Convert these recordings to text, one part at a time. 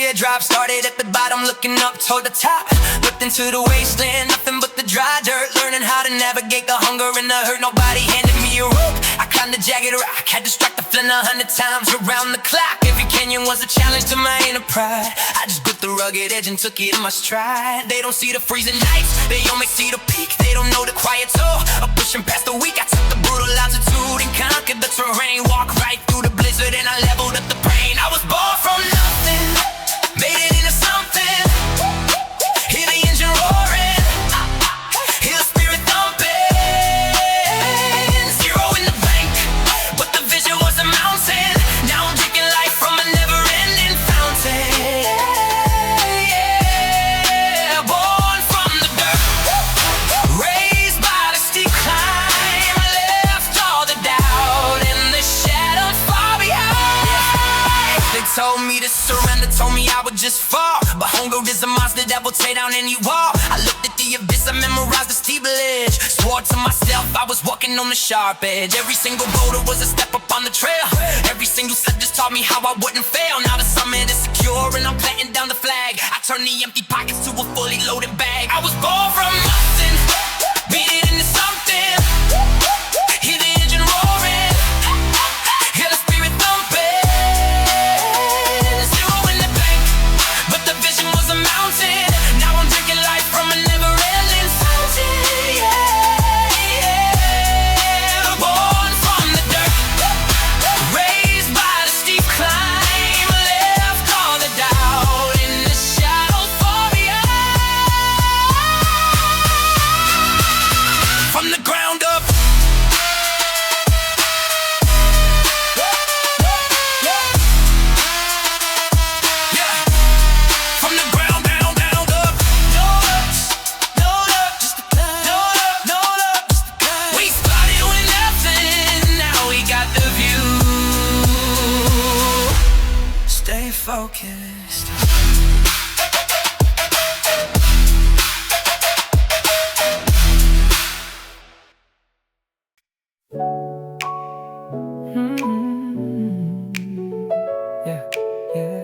teardrop. Started at the bottom, looking up toward the top. Looked into the wasteland, nothing but the dry dirt. Learning how to navigate the hunger and the hurt. Nobody handed me a rope, I climbed the jagged rock. Had to strike the flint 100 times around the clock. Every canyon was a challenge to my inner pride. I just gripped the rugged edge and took it in my stride. They don't see the freezing nights, they only see the peak. They don't know the quiet toll of pushing past the weak. I took the brutal altitude and conquered the terrain. Walked right through the blizzard and I leveled up the pain. I was born from nothing, made it into something. Hear the engine roaring, hear the spirit thumping. Zero in the bank, but the vision was a mountain. Now I'm drinking life from a never-ending fountain. Yeah, born from the dirt, raised by the steep climb. Left all the doubt in the shadow far behind. They told me to surrender, told me I would just fall. But hunger is a monster that will tear down any wall. I looked at the abyss, I memorized the steeplage. Swore to myself I was walking on the sharp edge. Every single boulder was a step up on the trail. Every single step just taught me how I wouldn't fail. Now the summit is secure and I'm planting down the flag. I turned the empty pockets to a fully loaded bag. I was born from nothing, made it into something. Hear the engine roaring, hear the spirit thumping. Zero in the bank, but the vision was a mountain. Now I'm drinking life from a never-ending fountain. Yeah, born from the dirt, raised by the steep climb. Left all the doubt in the shadow far behind. From the ground up, yeah. From the ground down, down, up. No luck, just a climb. No luck, just a climb. We started with nothing, now we got the view. Stay focused. Yeah, yeah.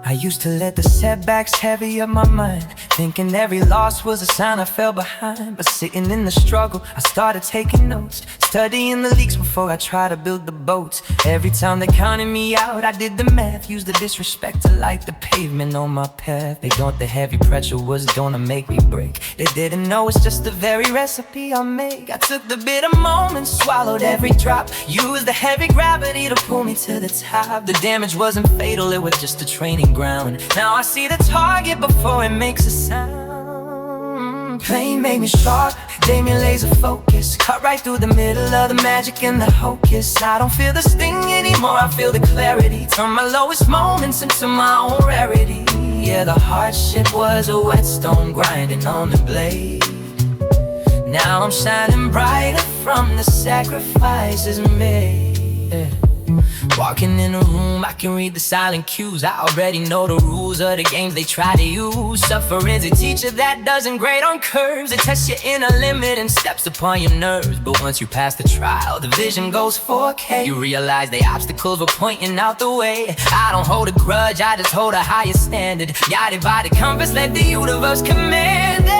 I used to let the setbacks heavy up my mind, thinking every loss was a sign I fell behind. But sitting in the struggle, I started taking notes, studying the leaks before I tried to build the boats. Every time they counted me out, I did the math, used the disrespect to light the pavement on my path. They thought the heavy pressure was gonna make me break. They didn't know it's just the very recipe I make. I took the bitter moments, swallowed every drop, used the heavy gravity to pull me to the top. The damage wasn't fatal, it was just a training ground. Now I see the target before it makes a sound. Pain made me sharp, gave me laser focus. Cut right through the middle of the magic and the hocus. I don't feel the sting anymore, I feel the clarity. Turn my lowest moments into my own rarity. Yeah, the hardship was a whetstone grinding on the blade. Now I'm shining brighter from the sacrifices made. Yeah. Walking in a room, I can read the silent cues. I already know the rules of the games they try to use. Suffering's a teacher that doesn't grade on curves. It tests your inner limit and steps upon your nerves. But once you pass the trial, the vision goes 4K. You realize the obstacles were pointing out the way. I don't hold a grudge, I just hold a higher standard. Guided by the compass, let the universe command it.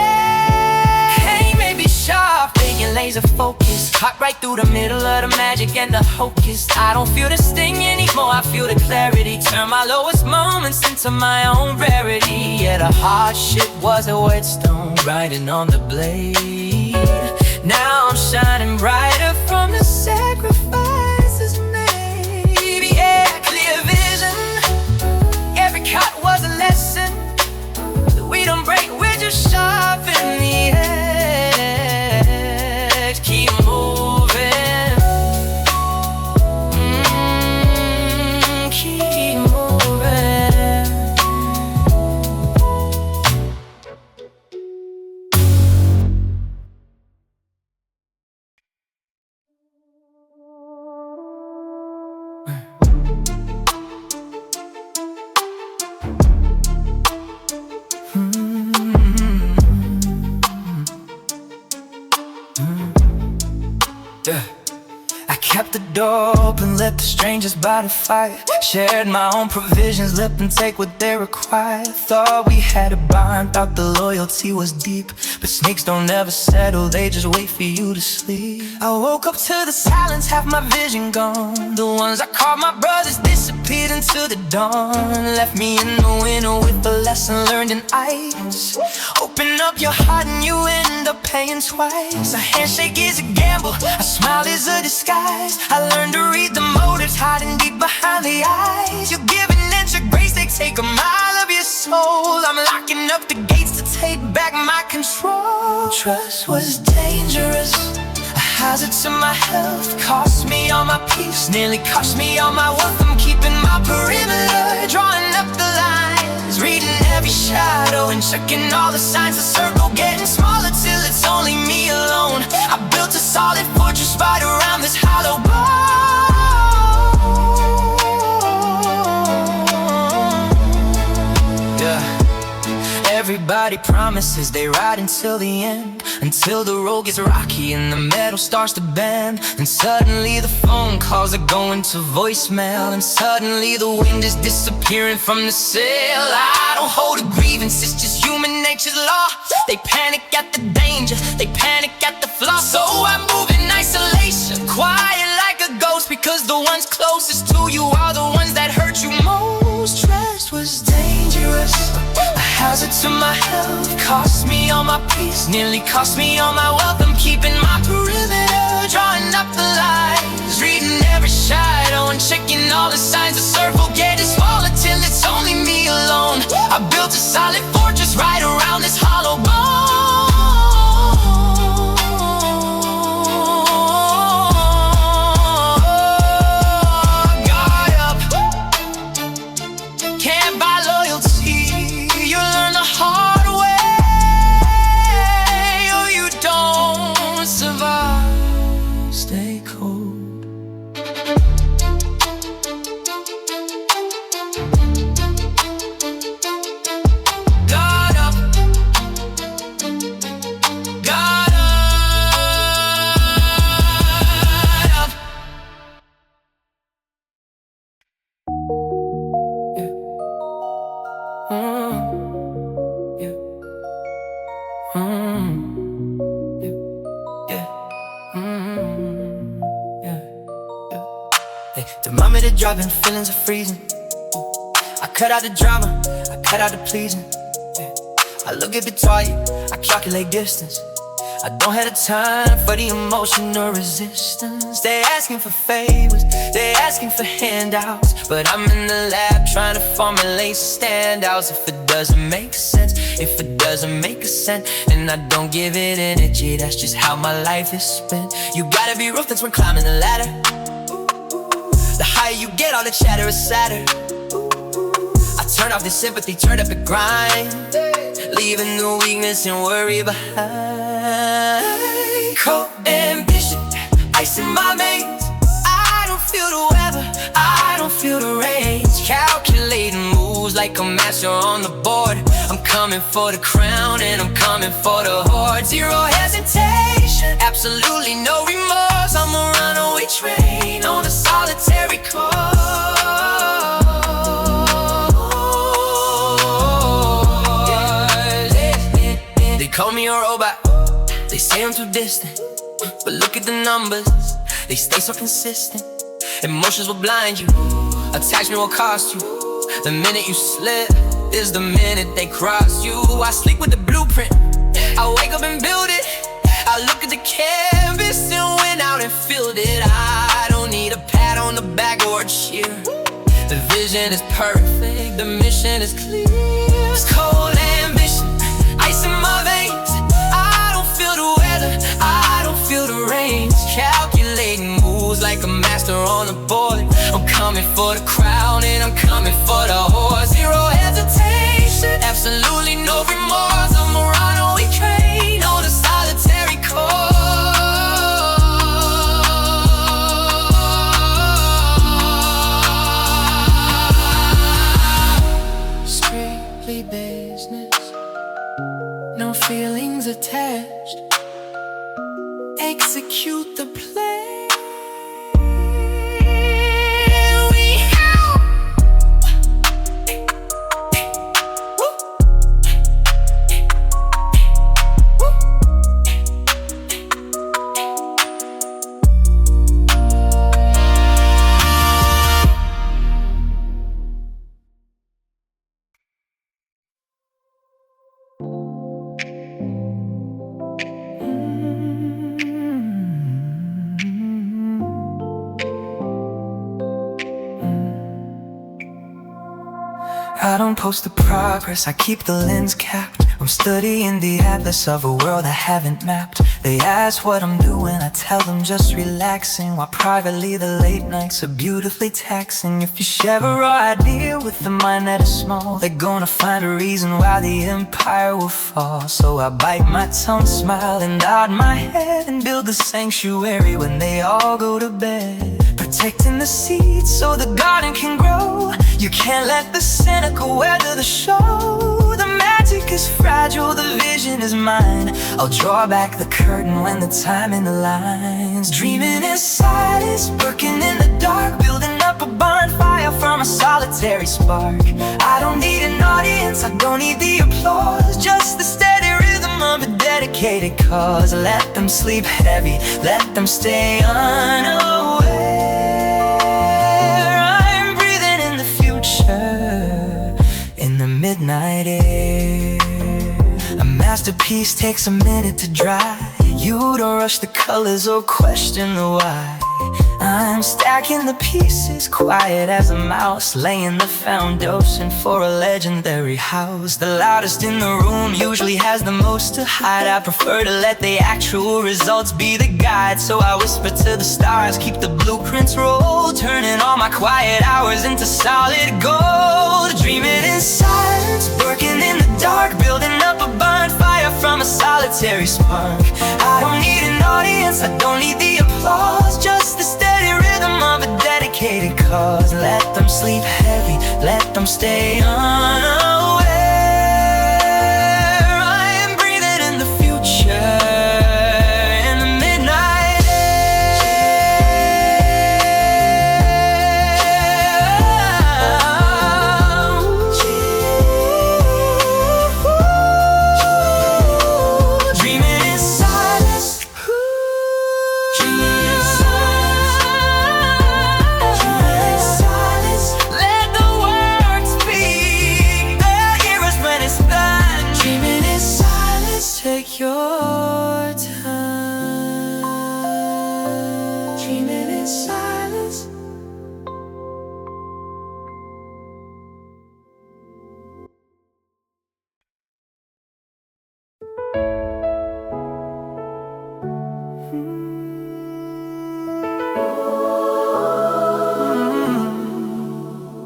Hey, maybe sharp, thinking laser focus. Cut right through the middle of the magic and the hocus. I don't feel the sting anymore, I feel the clarity. Turn my lowest moments into my own rarity. Yeah, the hardship was a whetstone grinding on the blade. Now I'm shining brighter from the sacrifices made. Yeah, clear vision, every cut was a lesson. We don't break, we're just sharpen the edge. Keep moving, keep moving. with the strangers by the fire. Shared my own provisions, lip and take what they required. Thought we had a bond, thought the loyalty was deep. But snakes don't ever settle, they just wait for you to sleep. I woke up to the silence, half my vision gone. The ones I called my brothers disappeared into the dawn. Left me in the winter with a lesson learned in ice. Open up your heart and you end up paying twice. A handshake is a gamble, a smile is a disguise. I learned to read the motives hiding deep behind the eyes. You give an inch of grace, they take a mile of your soul. I'm locking up the gates to take back my control. Trust was dangerous, a hazard to my health. Cost me all my peace, nearly cost me all my wealth. I'm keeping my perimeter, drawing up the lines, reading every shadow and checking all the signs. The circle getting smaller till it's only me alone. I built a solid fortress right around this hollow bone. Everybody promises they ride until the end, until the road gets rocky and the metal starts to bend. And suddenly the phone calls are going to voicemail, and suddenly the wind is disappearing from the sail. I don't hold a grievance, it's just human nature's law. They panic at the danger, they panic at the flaw. So I move in isolation, quiet like a ghost, because the ones closest to you are the ones that hurt you most. Trust was dangerous, a hazard to my health. Cost me all my peace, nearly cost me all my wealth. I'm keeping my perimeter, drawing up the lines, reading every shadow and checking all the signs. The circle getting smaller till it's only me alone. I built a solid fortress right around this hollow bone. Guard up, can't buy loyalty, you learn the hard way, or you don't survive. Stay cold. Guard up, guard up. Yeah. Yeah. Yeah. Yeah. Hey, thermometer dropping, feelings are freezing. I cut out the drama, I cut out the pleasing. I look a bit tired, I calculate distance. I don't have the time for the emotional resistance. They asking for favors, they asking for handouts, but I'm in the lab trying to formulate standouts. If it doesn't make sense, if it doesn't make a sense, and I don't give it energy, that's just how my life is spent. You gotta be ruthless when climbing the ladder. The higher you get, all the chatter is sadder. I turn off the sympathy, turn up the grind, leaving the weakness and worry behind. Cold ambition, ice in my veins. I don't feel the weather, I don't feel the range. Calculating moves like a master on the board. I'm coming for the crown and I'm coming for the horde. Zero hesitation, absolutely no remorse. I'm a runaway train on a solitary course. They call me a robot, they say I'm too distant, but look at the numbers, they stay so consistent. Emotions will blind you, attachment will cost you. The minute you slip is the minute they cross you. I sleep with the blueprint, I wake up and build it. I look at the canvas and went out and filled it. I don't need a pat on the back or a cheer. The vision is perfect, the mission is clear. It's cold ambition, ice in my veins. I don't feel the weather, I don't feel the rains. Calculating moves like a master on the board. I'm coming for the crown and I'm coming for the horse. Zero hesitation, absolutely no remorse. I'm a runaway train on a solitary course. Strictly business, no feelings attached. Execute the plan. I don't post the progress, I keep the lens capped. I'm studying the atlas of a world I haven't mapped. They ask what I'm doing, I tell them just relaxing, while privately the late nights are beautifully taxing. If you share a raw idea with the mind that is small, they're gonna find a reason why the empire will fall. So I bite my tongue, smile and nod my head, and build a sanctuary when they all go to bed. Protecting the seeds so the garden can grow. You can't let the cynical weather the show. The magic is fragile, the vision is mine. I'll draw back the curtain when the timing aligns. Dreaming in silence, working in the dark, building up a bonfire from a solitary spark. I don't need an audience, I don't need the applause, just the steady rhythm of a dedicated cause. Let them sleep heavy, let them stay unaware. I'm breathing in the future, in the midnight air. A masterpiece takes a minute to dry. You don't rush the colors or question the why. I'm stacking the pieces, quiet as a mouse, laying the foundation for a legendary house. The loudest in the room usually has the most to hide. I prefer to let the actual results be the guide. So I whisper to the stars, keep the blueprints roll, turning all my quiet hours into solid gold. Dreaming in silence, working in the dark, building up a bonfire from a solitary spark. I don't need an audience, I don't need the applause, just the steady rhythm of a dedicated cause. Let them sleep heavy, let them stay unaware. I am breathing in the future, in the midnight air. Dreaming in silence, dreaming in silence. Let the words speak, they'll hear us when it's done. Dreaming in silence, take your time. Dreaming in silence.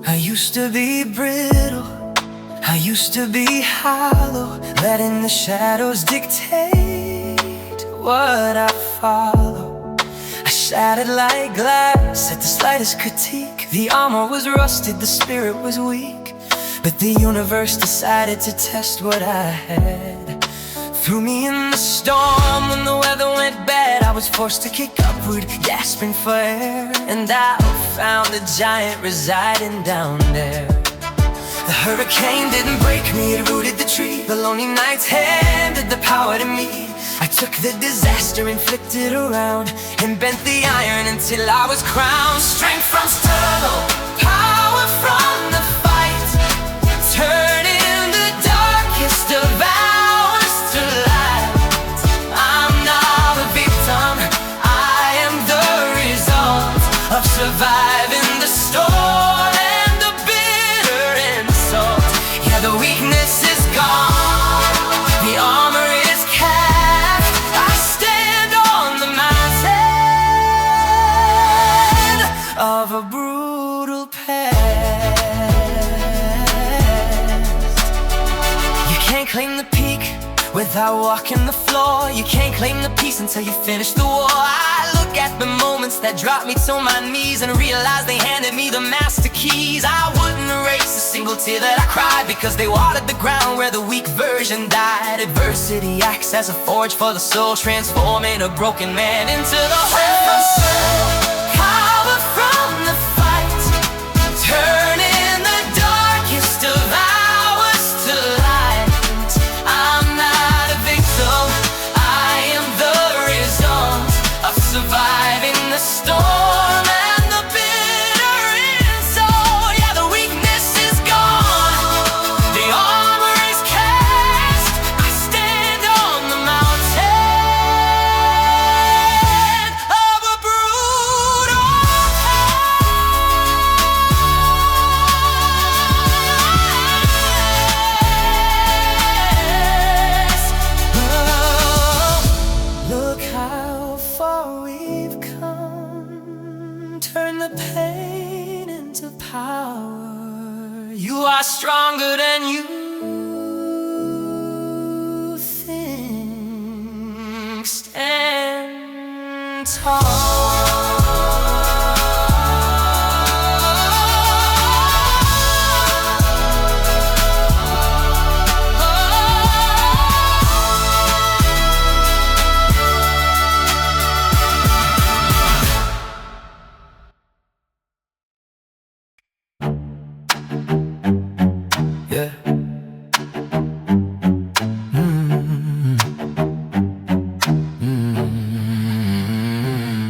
I used to be brittle, I used to be hollow, letting the shadows dictate what I follow. I shattered like glass at the slightest critique. The armor was rusted, the spirit was weak, but the universe decided to test what I had. Threw me in the storm when the weather went bad. I was forced to kick upward, gasping for air, and I found a giant residing down there. The hurricane didn't break me, it rooted the tree. The lonely nights handed the power to me. I took the disaster, inflicted around, and bent the iron until I was crowned. Strength from struggle, power from the fight, turning the darkest of hours to light. I'm not a victim, I am the result of surviving the storm and the bitter insult. Yeah, the weakness is gone, the armor is cast. I stand on the mountain of a brutal past. You can't claim the peak without walking the floor. You can't claim the peace until you finish the war. I look at the moments that dropped me to my knees and realize they handed me the master keys. I wouldn't erase a single tear that I cried, because they watered the ground where the weak version died. Adversity acts as a forge for the soul, transforming a broken man into the whole. Power from the fight, turning the darkest of hours to light. I'm not a victim, I am the result of surviving the storm and the bitter insult. Yeah, the weakness is gone, the armor is cast. I stand on the mountain of a brutal power. You are stronger than you think. Stand tall. Yeah.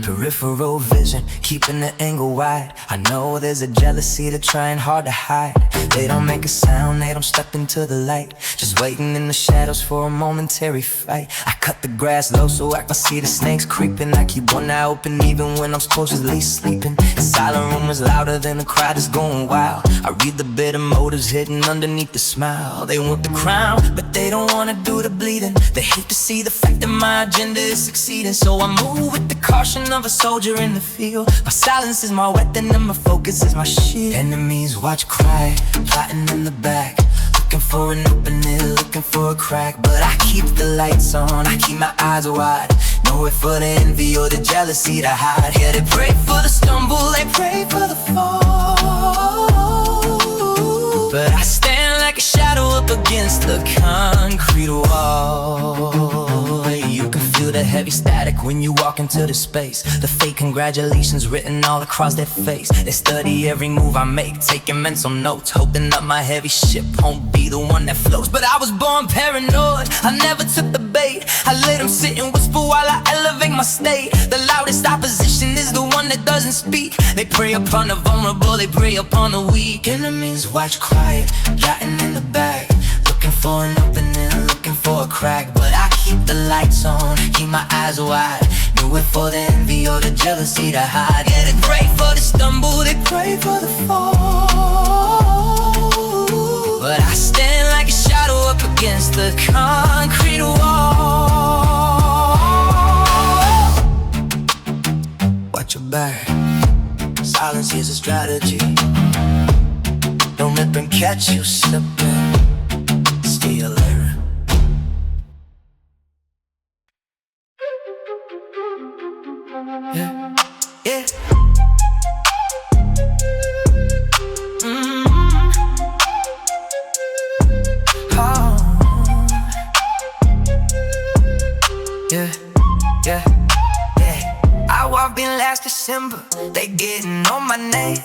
Peripheral vision, keeping the angle wide. I know there's a jealousy they're trying hard to hide. They don't make a sound, they don't step into the light. Just waiting in the shadows for a momentary fight. I cut the grass low so I can see the snakes creeping. I keep one eye open even when I'm supposedly sleeping. The silent room is louder than the crowd is going wild. I read the bitter motives hidden underneath the smile. They want the crown, but they don't wanna do the bleeding. They hate to see the fact that my agenda is succeeding. So I move with the caution of a soldier in the field. My silence is my weapon and my focus is my shield. Enemies watch cry, plotting in the back, looking for an opening, looking for a crack. But I keep the lights on, I keep my eyes wide. Nowhere for the envy or the jealousy to hide. Yeah, they pray for the stumble, they pray for the fall. But I stand like a shadow up against the concrete wall. You can feel the heavy static when you walk into the space. The fake congratulations written all across their face. They study every move I make, taking mental notes, hoping that my heavy ship won't be the one that floats. But I was born paranoid, I never took the bait. I let them sit and whisper while I elevate my state. The loudest opposition is the one that doesn't speak. They prey upon the vulnerable, they prey upon the weak. Enemies watch quiet, plotting in the back, looking for an opening, looking for a crack. But I keep the lights on, keep my eyes wide. Nowhere for the envy or the jealousy to hide. Yeah, they pray for the stumble, they pray for the fall. But I stand like a shadow up against the concrete wall. Watch your back, silence is a strategy. Don't let them catch you slipping. See you later. Yeah, yeah. Oh. Yeah, yeah, yeah. I walked in last December, they getting on my name.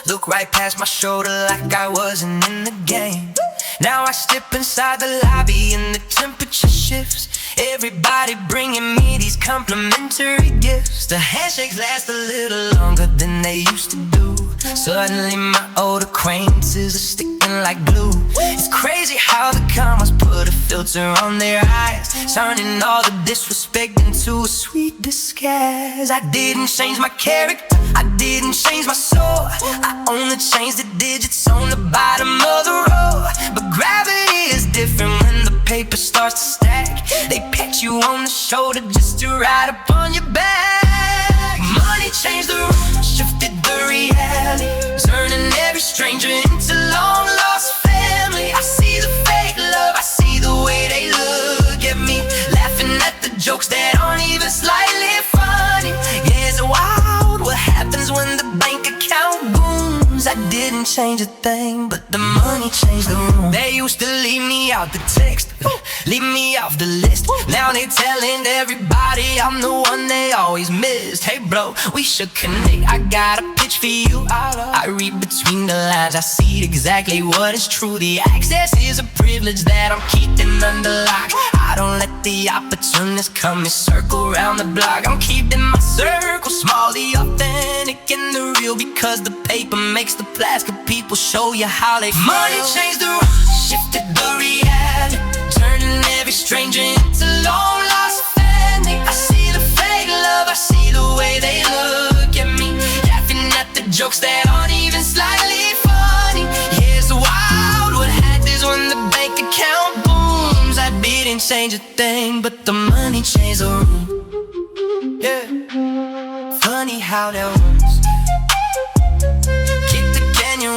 Look right past my shoulder like I wasn't in the game. Now I step inside the lobby and the temperature shifts. Everybody bringing me these complimentary gifts. The handshakes last a little longer than they used to do. Suddenly my old acquaintances are sticking like glue. It's crazy how the cameras put a filter on their eyes, turning all the disrespect into a sweet disguise. I didn't change my character, I didn't change my soul. I only changed the digits on the bottom of the row. But gravity is different when the paper starts to stack. They pat you on the shoulder just to ride upon your back. Money changed the rules, shifted the reality, turning every stranger into long lost family. I see the fake love, I see the way they look at me, laughing at the jokes that aren't even slightly funny. Yeah, it's wild what happens when the bank account booms. I didn't change a thing, but the money changed the room. They used to leave me out the text, leave me off the list. Now they telling everybody I'm the one they always missed. Hey bro, we should connect, I got a pitch for you. I read between the lines, I see exactly what is true. The access is a privilege that I'm keeping under lock. I don't let the opportunists come and circle around the block. I'm keeping my circle small, the authentic and the real, because the paper makes the plastic people show you how they feel. Money changed the rules, shifted the reality, turning every stranger into long lost family. I see the fake love, I see the way they look at me, laughing at the jokes that aren't even slightly funny. Yeah, it's wild what happens when the bank account booms. I didn't change a thing, but the money changed the room. Yeah, funny how that works. Kick the canyon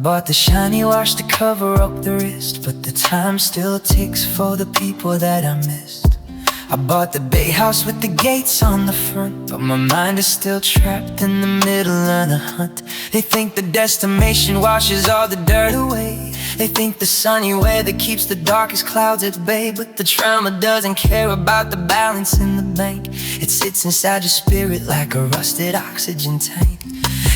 bought the shiny watch to cover up the wrist, but the time still ticks for the people that I missed. I bought the big house with the gates on the front, but my mind is still trapped in the middle of the hunt. They think the destination washes all the dirt away. They think the sunny weather keeps the darkest clouds at bay, but the trauma doesn't care about the balance in the bank. It sits inside your spirit like a rusted oxygen tank.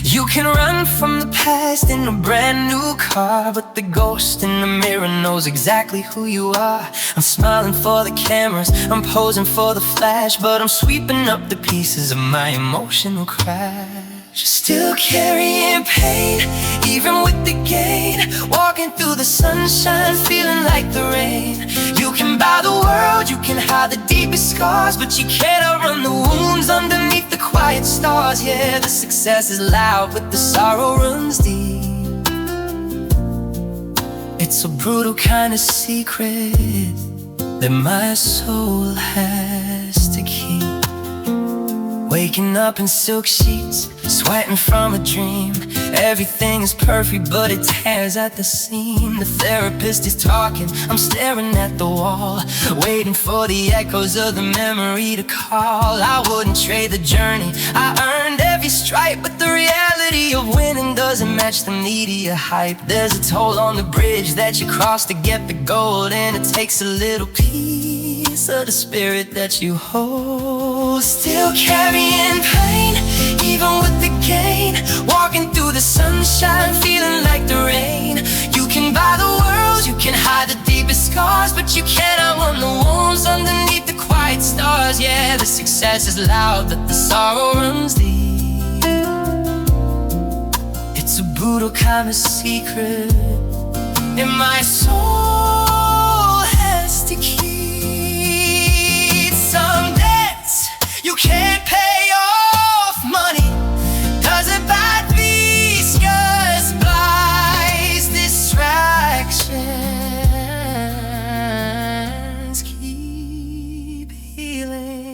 You can run from the past in a brand new car, but the ghost in the mirror knows exactly who you are. I'm smiling for the cameras, I'm posing for the flash, but I'm sweeping up the pieces of my emotional crash. Still carrying pain, even with the gain. Walking through the sunshine, feeling like the rain. You can buy the world, you can hide the deepest scars, but you can't outrun the wounds underneath the quiet stars. Yeah, the success is loud, but the sorrow runs deep. It's a brutal kind of secret that my soul has to keep. Waking up in silk sheets, sweating from a dream. Everything is perfect, but it tears at the seam. The therapist is talking, I'm staring at the wall, waiting for the echoes of the memory to call. I wouldn't trade the journey, I earned every stripe, but the reality of winning doesn't match the media hype. There's a toll on the bridge that you cross to get the gold, and it takes a little piece of the spirit that you hold. Still carrying pain, even with the gain. Walking through the sunshine, feeling like the rain. You can buy the world, you can hide the deepest scars, but you can't outrun the wounds underneath the quiet stars. Yeah, the success is loud, but the sorrow runs deep. It's a brutal kind of secret, and my soul has to keep. Some debts you can't pay off, money doesn't buy peace, just buys distractions. Keep healing.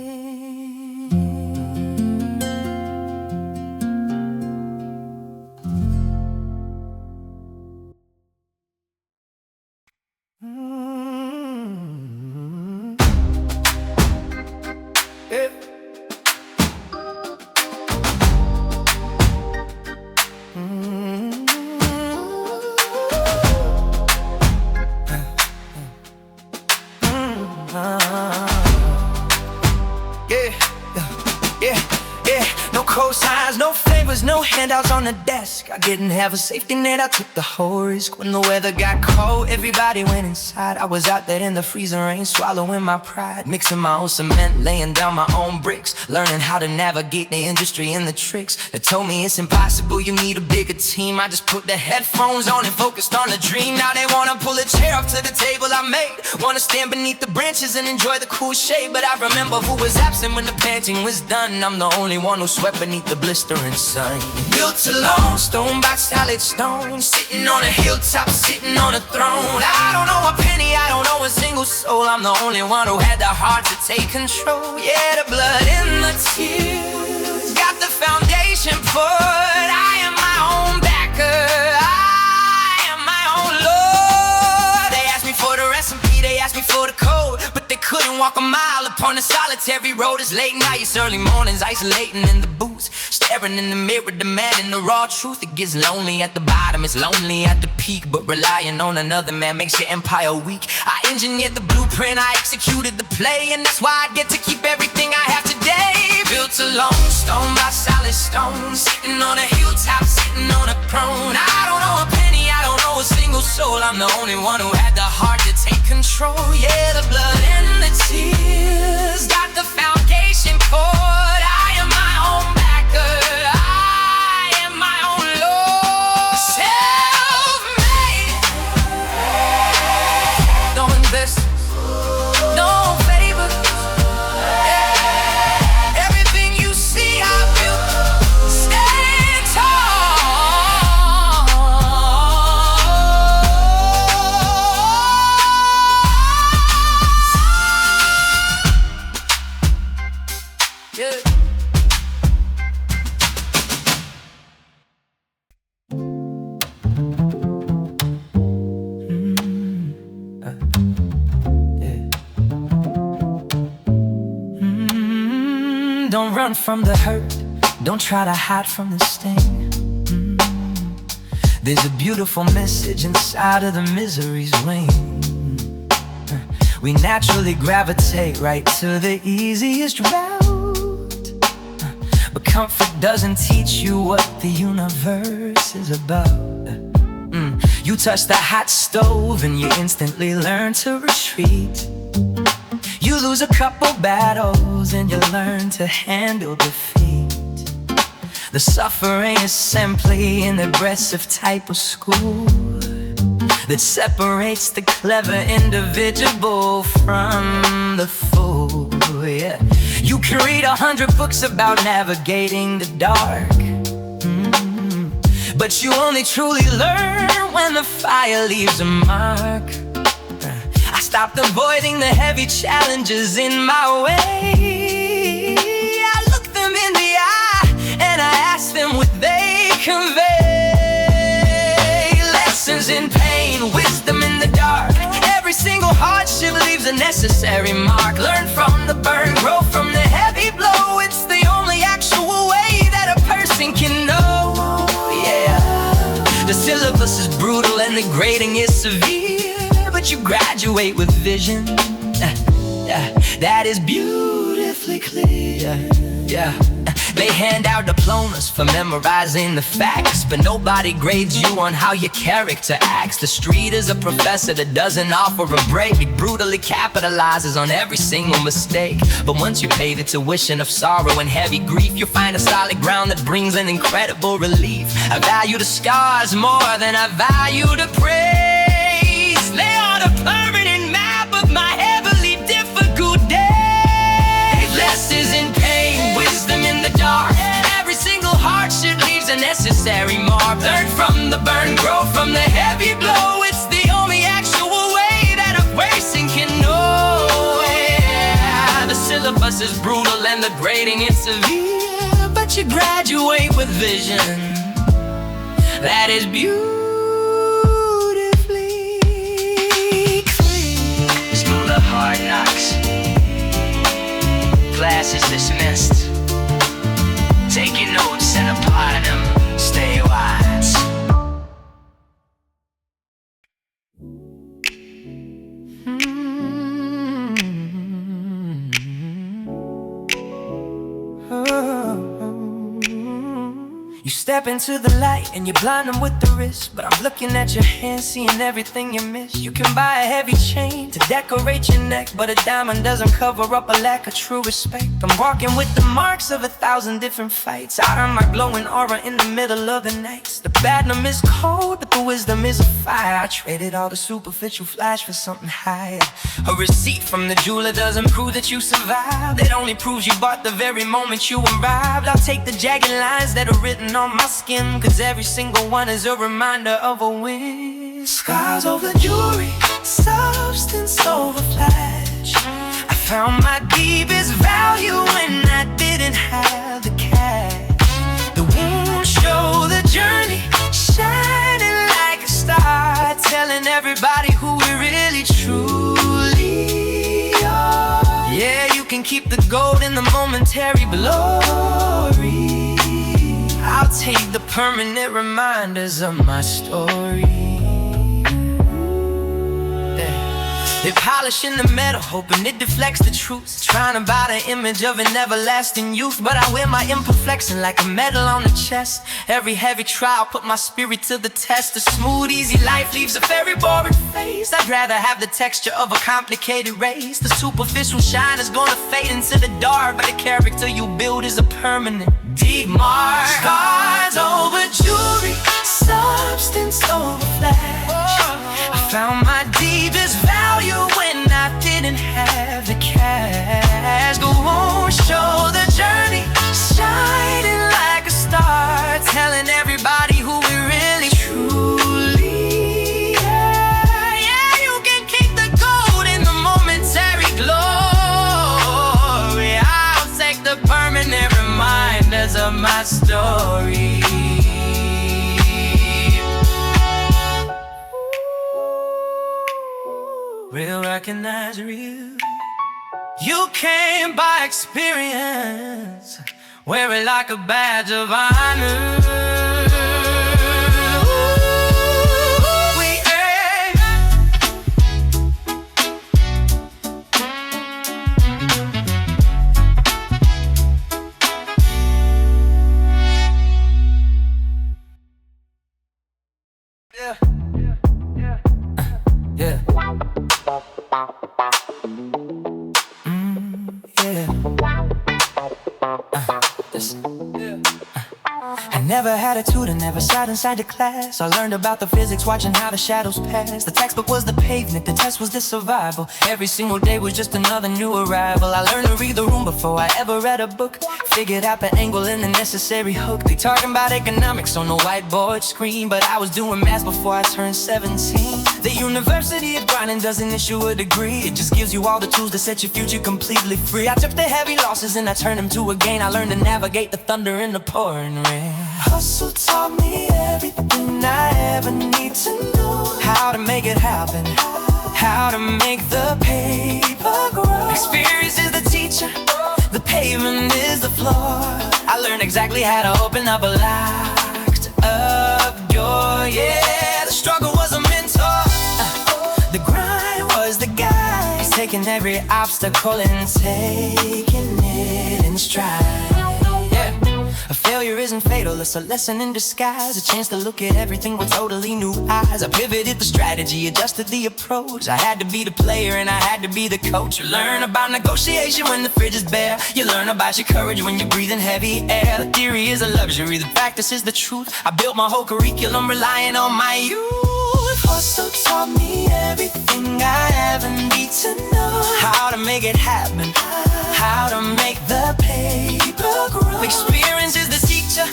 Yeah. No cosigns, no favors, no handouts on the desk. I didn't have a safety net, I took the whole risk. When the weather got cold, everybody went inside. I was out there in the freezing rain, swallowing my pride, mixing my own cement, laying down my own bricks, learning how to navigate the industry and the tricks. They told me it's impossible, you need a bigger team. I just put the headphones on and focused on the dream. Now they wanna pull a chair up to the table I made, wanna stand beneath the branches and enjoy the cool shade. But I remember who was absent when the painting was done. I'm the only one who sweat beneath the blistering sun. Built alone, stone by solid stone, sitting on a hilltop, sitting on a throne. I don't know a penny, I don't know a single soul. I'm the only one who had the heart to take control. Yeah, the blood and the tears got the foundation poured. I am my own backer, I am my own lord. They asked me for the recipe, they asked me for the code, but they couldn't walk a mile upon a solitary road. It's late nights, early mornings, isolating in the booth, staring in the mirror, demanding the raw truth. It gets lonely at the bottom, it's lonely at the peak, but relying on another man makes your empire weak. I engineered the blueprint, I executed the play, and that's why I get to keep everything I have today. Built alone, stone by solid stone, sitting on a hilltop, sitting on a throne. I don't know a penny, I don't know a single soul. I'm the only one who had the heart to take control. Yeah, the blood and the tears got the foundation poured. I am my own backer, I am my own lord. Self-made, no investors, no favors. Yeah. Everything you see I built, stand tall. run from the hurt, don't try to hide from the sting. There's a beautiful message inside of the misery's wing. We naturally gravitate right to the easiest route, but comfort doesn't teach you what the universe is about. You touch the hot stove and you instantly learn to retreat. You lose a couple battles and you learn to handle defeat. The suffering is simply an aggressive type of school that separates the clever individual from the fool, yeah. You can read 100 books about navigating the dark, but you only truly learn when the fire leaves a mark. I stopped avoiding the heavy challenges in my way. I looked them in the eye and I asked them what they convey. Lessons in pain, wisdom in the dark. Every single hardship leaves a necessary mark. Learn from the burn, grow from the heavy blow. It's the only actual way that a person can know, yeah. The syllabus is brutal and the grading is severe, but you graduate with vision that is beautifully clear, yeah. They hand out diplomas for memorizing the facts, but nobody grades you on how your character acts. The street is a professor that doesn't offer a break. It brutally capitalizes on every single mistake. But once you pay the tuition of sorrow and heavy grief, you'll find a solid ground that brings an incredible relief. I value the scars more than I value the praise. They are the permanent map of my heavily difficult days. Lessons in pain, wisdom in the dark. Every single hardship leaves a necessary mark. Learn from the burn, grow from the heavy blow. It's the only actual way that a person can know, yeah. The syllabus is brutal and the grading is severe, but you graduate with vision that is beautifully clear. School of hard knocks. Class is dismissed. Take your notes and apply them. Stay wise. You step into the light and you blind them with the wrist, but I'm looking at your hand, seeing everything you miss. You can buy a heavy chain to decorate your neck, but a diamond doesn't cover up a lack of true respect. I'm walking with the marks of 1,000 different fights. I earn my glowing aura in the middle of the nights. The platinum is cold, but the wisdom is a fire. I traded all the superficial flash for something higher. A receipt from the jeweler doesn't prove that you survived. It only proves you bought the very moment you arrived. I'll take the jagged lines that are written on my skin, cause every single one is a reminder of a win. Scars over jewelry, substance over flash. I found my deepest value when I didn't have the cash. The wounds show the journey, shining like a star, telling everybody who we really truly are. Yeah, you can keep the gold in the momentary glory. I'll take the permanent reminders of my story. They're polishing the metal, hoping it deflects the truth. Trying to buy the image of an everlasting youth, but I wear my imperfection like a medal on the chest. Every heavy trial put my spirit to the test. A smooth, easy life leaves a very boring face. I'd rather have the texture of a complicated race. The superficial shine is gonna fade into the dark, but the character you build is a permanent deep mark. Scars over jewelry, substance over flash. I found my deepest value when I didn't have the cash. Go on, show the journey, shining like a star, telling everybody who we really truly are. Yeah, you can keep the gold in the momentary glory. I'll take the permanent reminders of my story. Real recognize real. You came by experience, wear it like a badge of honor. Yeah. Yeah. I never had a tutor, never sat inside the class. I learned about the physics watching how the shadows pass. The textbook was the pavement, the test was the survival. Every single day was just another new arrival. I learned to read the room before I ever read a book. Figured out the angle and the necessary hook. They talking about economics on the whiteboard screen, but I was doing math before I turned 17. The University of Grinding doesn't issue a degree, it just gives you all the tools to set your future completely free. I took the heavy losses and I turned them to a gain. I learned to navigate the thunder and the pouring rain. Hustle taught me everything I ever need to know. How to make it happen, how to make the paper grow. Experience is the teacher, the pavement is the floor. I learned exactly how to open up a locked up door. Yeah, the struggle was a mentor, the grind was the guide. Taking every obstacle and taking it in stride. A failure isn't fatal, it's a lesson in disguise. A chance to look at everything with totally new eyes. I pivoted the strategy, adjusted the approach. I had to be the player and I had to be the coach. You learn about negotiation when the fridge is bare. You learn about your courage when you're breathing heavy air. The theory is a luxury, the practice is the truth. I built my whole curriculum relying on my youth. Hustle taught me everything I ever need to know. How to make it happen, how to make the paper grow. Experience is the teacher,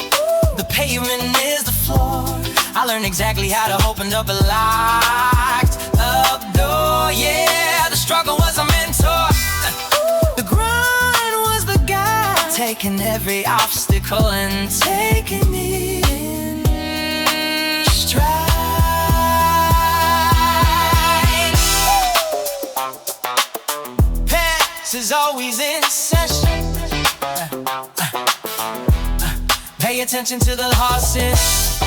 the pavement is the floor. I learned exactly how to open up a locked up door. Yeah, the struggle was a mentor, the grind was the guide. Taking every obstacle and taking it in stride. Is always in session. Pay attention to the horses.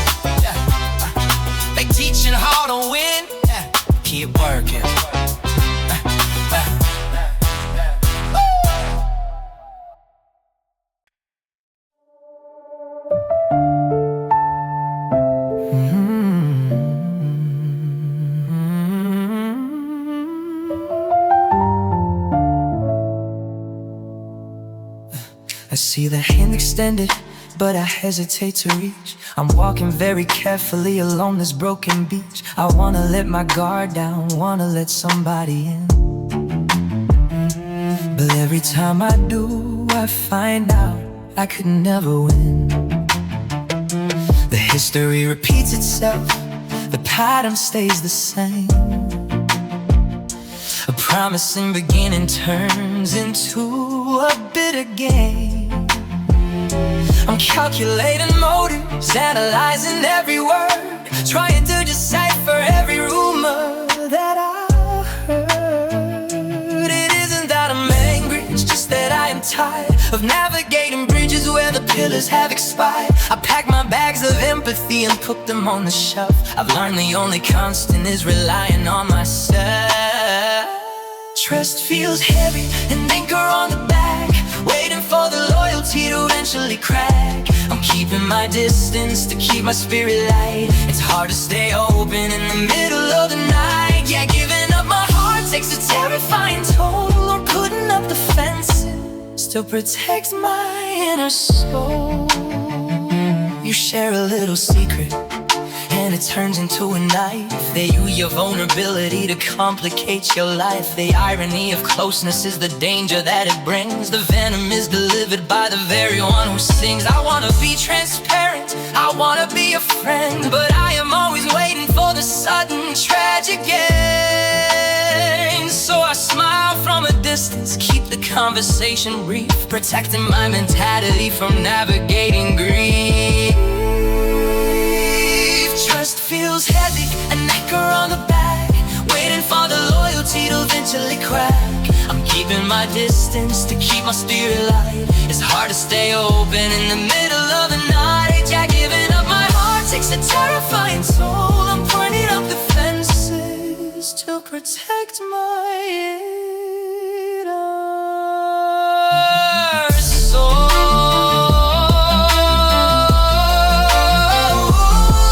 They teaching how to win. Keep working. I see the hand extended, but I hesitate to reach. I'm walking very carefully along this broken beach. I wanna let my guard down, wanna let somebody in. But every time I do, I find out I could never win. The history repeats itself, the pattern stays the same. A promising beginning turns into a bitter game. I'm calculating motives, analyzing every word, trying to decipher every rumor that I heard. It isn't that I'm angry, it's just that I am tired of navigating bridges where the pillars have expired. I packed my bags of empathy and put them on the shelf. I've learned the only constant is relying on myself. Trust feels heavy, an anchor on the back, waiting for the loyalty to eventually crack. I'm keeping my distance to keep my spirit light. It's hard to stay open in the middle of the night. Yeah, giving up my heart takes a terrifying toll. Or putting up the fences still protects my inner soul. You share a little secret and it turns into a knife. They use your vulnerability to complicate your life. The irony of closeness is the danger that it brings. The venom is delivered by the very one who sings. I wanna be transparent, I wanna be a friend, but I am always waiting for the sudden tragic end. So I smile from a distance, keep the conversation brief, protecting my mentality from navigating grief. Trust feels heavy, an anchor on the back, waiting for the loyalty to eventually crack. I'm keeping keeping my distance to keep my spirit light. It's hard to stay open in the middle of the night. Yeah, giving up my heart takes a terrifying toll. I'm pointing up the fences to protect my inner soul.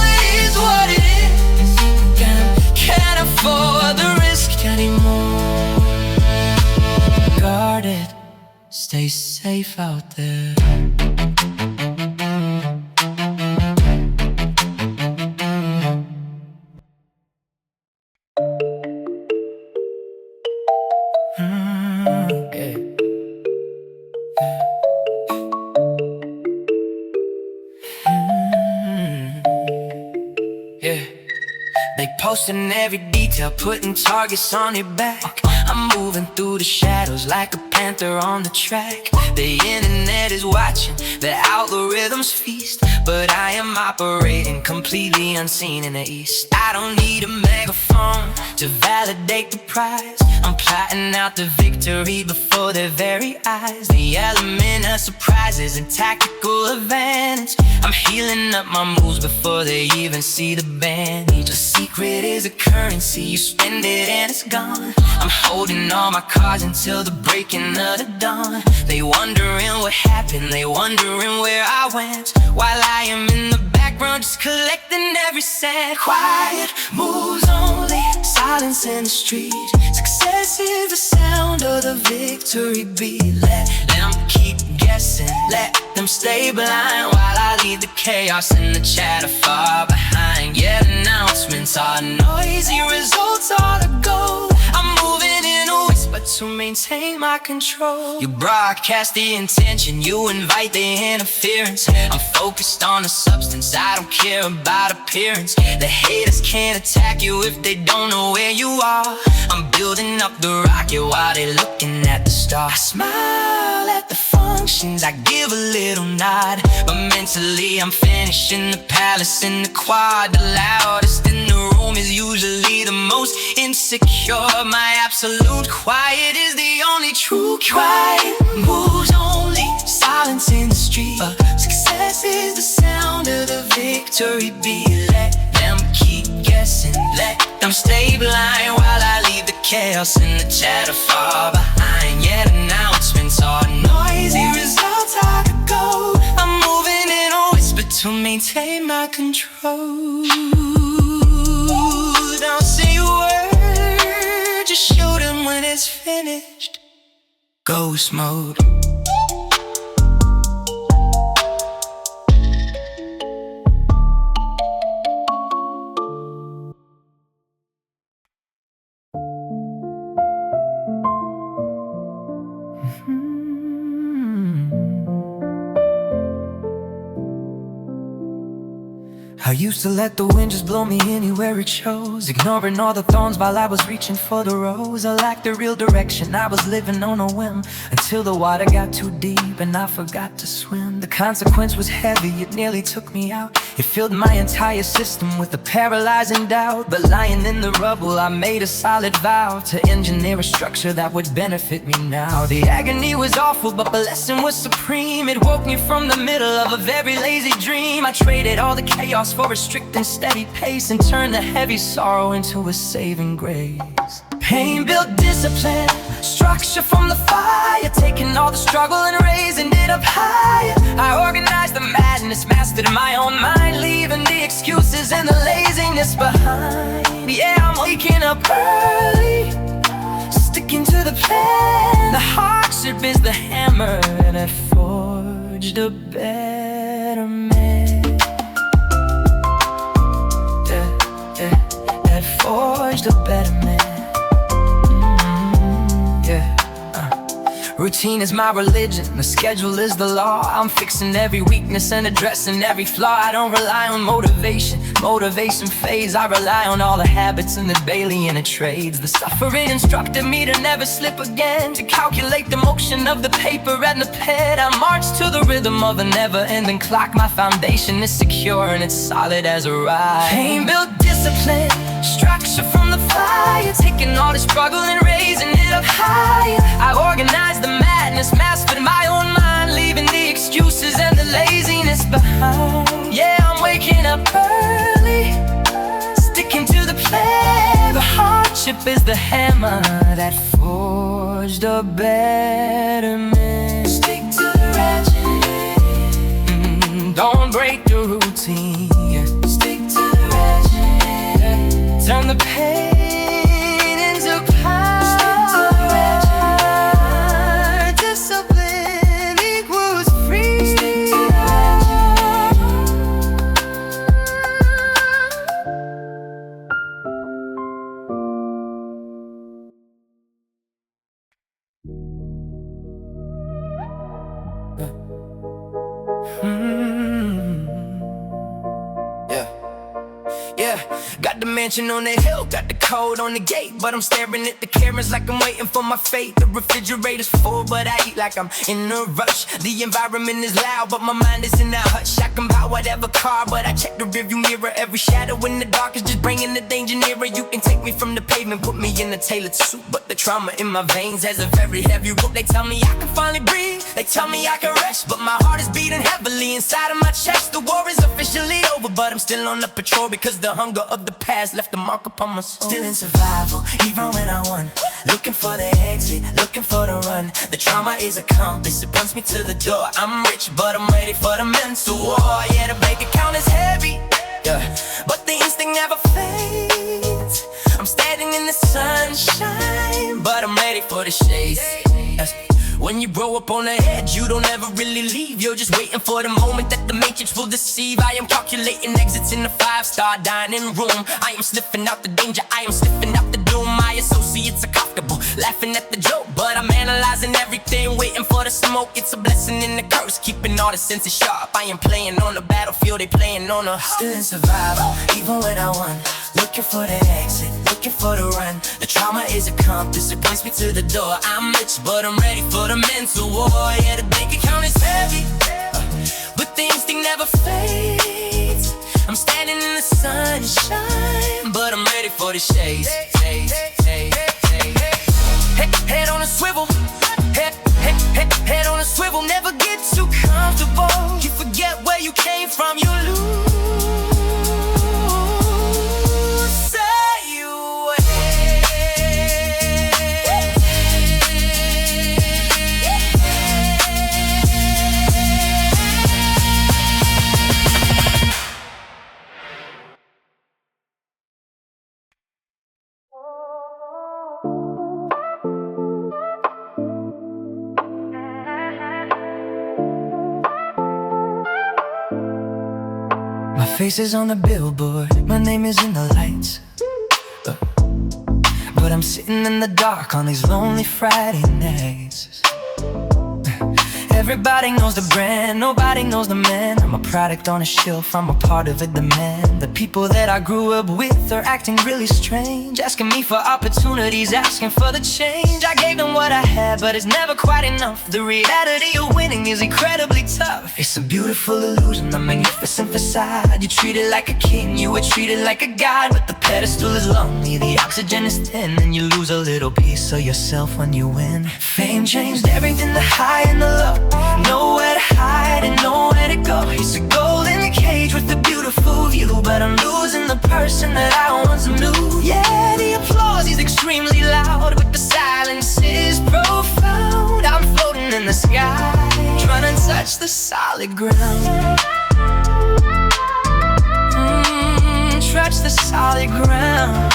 It is what it is. Can't afford the risk anymore. Guard it, stay safe out there. They posting every detail, putting targets on your back. I'm moving through the shadows like a panther on the track. The internet is watching, the algorithms feast, but I am operating completely unseen in the east. I don't need a megaphone to validate the prize. I'm plotting out the victory before their very eyes. The element of surprises and tactical advantage. I'm healing up my moves before they even see the bandage. A secret is a currency, you spend it and it's gone. I'm holding all my cards until the breaking of the dawn. They wondering what happened, they wondering where I went, while I am in the background just collecting every cent. Quiet moves only, silence in the street. Success is the sound of the victory beat. Let them keep guessing, let them stay blind, while I leave the chaos and the chatter far behind. Yeah, announcements are noisy, results are the goal. I'm moving in a whisper to maintain my control. You broadcast the intention, you invite the interference. I'm focused on the substance, I don't care about appearance. The haters can't attack you if they don't know where you are. I'm building up the rocket while they're looking at the stars. I smile at the functions, I give a little nod, but mentally I'm finishing the palace in the quad. The loudest in the room is usually the most insecure. My absolute quiet is the only true quiet. Moves only, silence in the street. Success is the sound of the victory beat. Let them keep guessing, let them stay blind, while I leave the chaos and the chatter far behind. Yet announcements are noisy, results are the goal. I'm moving in a whisper to maintain my control. Don't say a word, just show them when it's finished. Ghost mode. I used to let the wind just blow me anywhere it chose, ignoring all the thorns while I was reaching for the rose. I lacked a real direction, I was living on a whim, until the water got too deep and I forgot to swim. The consequence was heavy, it nearly took me out. It filled my entire system with a paralyzing doubt. But lying in the rubble, I made a solid vow to engineer a structure that would benefit me now. The agony was awful, but the lesson was supreme. It woke me from the middle of a very lazy dream. I traded all the chaos for a strict and steady pace, and turned the heavy sorrow into a saving grace. Pain built discipline, structure from the fire, taking all the struggle and raising it up higher. I organized the madness, mastered my own mind, leaving the excuses and the laziness behind. Yeah, I'm waking up early, sticking to the plan. The hardship is the hammer, and I forged a better man. That forged a better man. Routine is my religion, the schedule is the law. I'm fixing every weakness and addressing every flaw. I don't rely on motivation fades. I rely on all the habits and the daily inner trades. The suffering instructed me to never slip again, to calculate the motion of the paper and the pen. I march to the rhythm of a never-ending clock. My foundation is secure and it's solid as a rock. Pain built discipline, structure from the fire, taking all the struggle and raising it up higher. I organize mind. Yeah, I'm waking up early, sticking to the plan. The hardship is the hammer that forged a better man. Stick to the ratchet, don't break the routine. Stick to the ratchet, turn the pain into power. Discipline equals free. Stick to the Yeah, got the mansion on the hill, got the code on the gate, but I'm staring at the cameras like I'm waiting for my fate. The refrigerator's full, but I eat like I'm in a rush. The environment is loud, but my mind is in a hush. I can buy whatever car, but I check the rearview mirror. Every shadow in the dark is just bringing the danger nearer. You can take me from the pavement, put me in a tailored suit, but the trauma in my veins has a very heavy root. They tell me I can finally breathe, they tell me I can rest, but my heart is beating heavily inside of my chest. The war is officially over, but I'm still on the patrol because the hunger of the past left a mark upon my soul. Still in survival, even when I won. Looking for the exit, looking for the run. The trauma is a compass, it points me to the door. I'm rich, but I'm ready for the mental war. Yeah, the bank account is heavy, yeah, but the instinct never fades. I'm standing in the sunshine, but I'm ready for the shades. When you grow up on the edge, you don't ever really leave. You're just waiting for the moment that the matrix will deceive. I am calculating exits in the 5-star dining room. I am sniffing out the danger, I am sniffing out the doom. My associates are comfortable, laughing at the joke, but I'm analyzing everything, waiting for the smoke. It's a blessing and a curse, keeping all the senses sharp. I am playing on the battlefield, they playing on a. Still in survival, even when I won. Looking for the exit, looking for the run. The trauma is a compass, it points me to the door. I'm rich, but I'm ready for the mental war. Yeah, the bank account is heavy, but the instinct never fades. I'm standing in the sunshine, but I'm ready for the shades. Head on a swivel, head on a swivel. Never get too comfortable. You forget where you came from, you lose. My face is on the billboard, my name is in the lights, but I'm sitting in the dark on these lonely Friday nights. Everybody knows the brand, nobody knows the man. I'm a product on a shelf, I'm a part of a demand. The people that I grew up with are acting really strange, asking me for opportunities, asking for the change. I gave them what I had, but it's never quite enough. The reality of winning is incredibly tough. It's a beautiful illusion, a magnificent facade. You treat it like a king, you were treated like a god, but the pedestal is lonely, the oxygen is thin, and you lose a little piece of yourself when you win. Fame changed everything, the high and the low. Nowhere to hide and nowhere to go. It's a golden cage with a beautiful view, but I'm losing the person that I once knew. Yeah, the applause is extremely loud, but the silence is profound. I'm floating in the sky, trying to touch the solid ground. Touch the solid ground.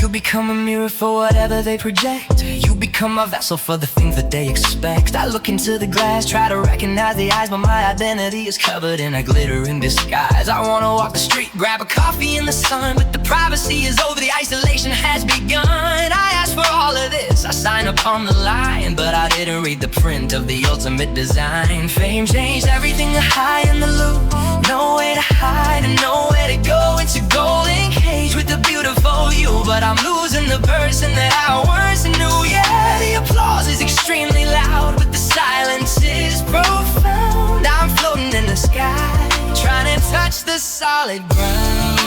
You become a mirror for whatever they project. You become a vessel for the things that they expect. I look into the glass, try to recognize the eyes, but my identity is covered in a glittering disguise. I wanna walk the street, grab a coffee in the sun, but the privacy is over, the isolation has begun. I asked for all of this, I signed upon the line, but I didn't read the print of the ultimate design. Fame changed everything, the high and the low. Nowhere to hide and nowhere to go. It's a golden cage with a beautiful view, but I'm losing the person that I once knew. Yeah, the applause is extremely loud, but the silence is profound. I'm floating in the sky, trying to touch the solid ground.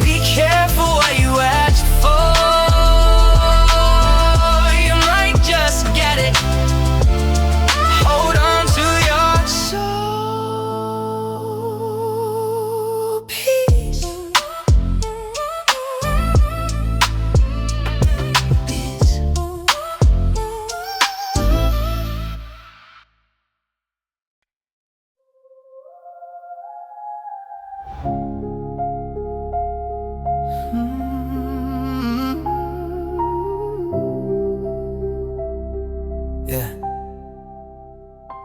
Be careful where you at. Yeah.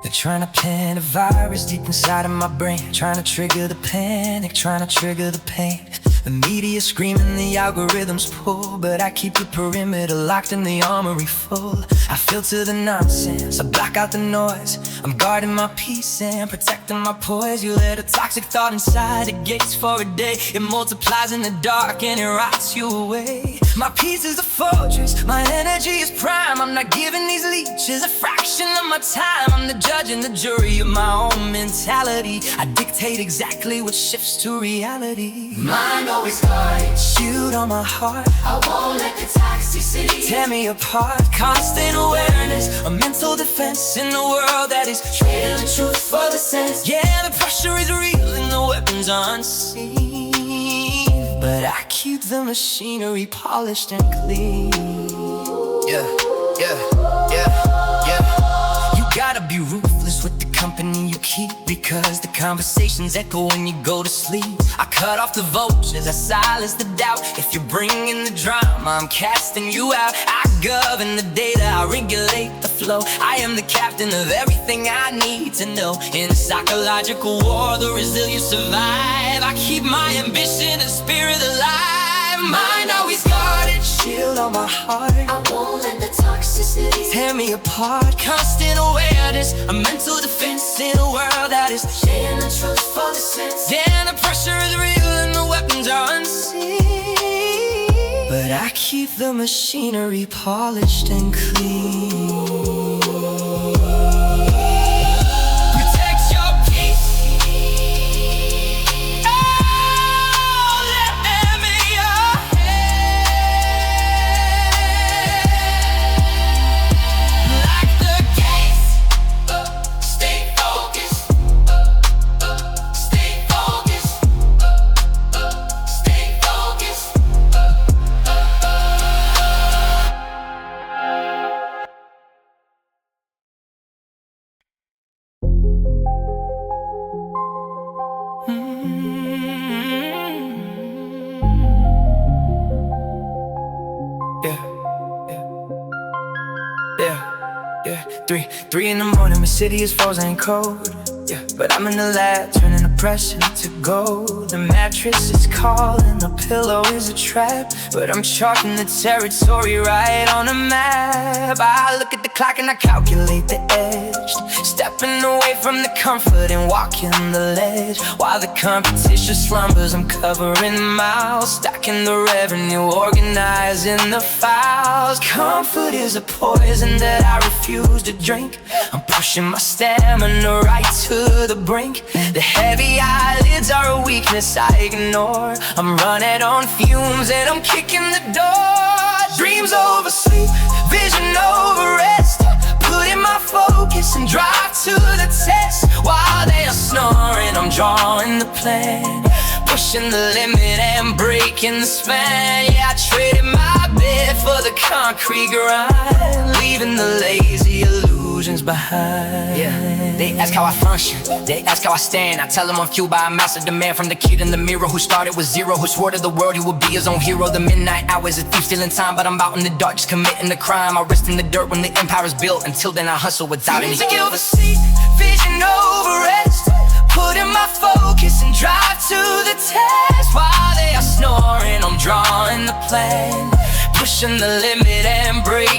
They're trying to plant a virus deep inside of my brain, trying to trigger the panic, trying to trigger the pain. The media screaming, the algorithms pull, but I keep the perimeter locked and the armory full. I filter the nonsense, I block out the noise. I'm guarding my peace and protecting my poise. You let a toxic thought inside the gates for a day. It multiplies in the dark and it rots you away. My peace is a fortress, my energy is prime. I'm not giving these leeches a fraction of my time. I'm the judge and the jury of my own mentality. I dictate exactly what shifts to reality. Mind always guarded, Shield on my heart, I won't let the toxicity tear me apart. Constant awareness, a mental defense in a world that is trading the truth for the sense. yeah, the pressure is real and the weapons are unseen, but I keep the machinery polished and clean. Yeah, yeah, yeah, yeah. You gotta be ruthless with the company you keep, because the conversations echo when you go to sleep. I cut off the vultures, I silence the doubt. If you're bringing the drama, I'm casting you out. I govern the data, I regulate the flow. I am the captain of everything I need to know. In a psychological war, the resilient survive. I keep my ambition and spirit alive. Mind always guarded, shield on my heart, I won't let the toxicity tear me apart. Constant awareness, a mental defense in a world that is trading the truth for the sense. yeah, the pressure is real and the weapons are unseen, but I keep the machinery polished and clean. Protect your peace. Oh, let me your head. Like the gates, Stay focused, stay focused, stay focused. Yeah, yeah, yeah, yeah. Three in the morning, my city is frozen and cold. Yeah, but I'm in the lab, turning the pressure to gold. The mattress is calling, the pillow is a trap, but I'm charting the territory right on the map. I look at the clock and I calculate the edge, stepping away from the comfort and walking the ledge. While the competition slumbers, I'm covering miles, stacking the revenue, organizing the files. Comfort is a poison that I refuse to drink. I'm pushing my stamina right to the brink. The heavy eyelids are a weakness I ignore. I'm running on fumes and I'm kicking the door. Dreams over sleep, vision over rest, putting my focus and drive to the test. While they are snoring, I'm drawing the plan, pushing the limit and breaking the span. Yeah, I traded my bed for the concrete grind, leaving the lazy illusions behind. Yeah, they ask how I function, they ask how I stand. I tell them I'm fueled by a massive demand, from the kid in the mirror who started with zero, who swore to the world he would be his own hero. The midnight hours, a thief stealing time, but I'm out in the dark just committing the crime. I rest in the dirt when the empire is built. Until then I hustle without any guilt. Over seat, vision over rest, putting my focus and drive to the test. While they are snoring, I'm drawing the plan, pushing the limit and breaking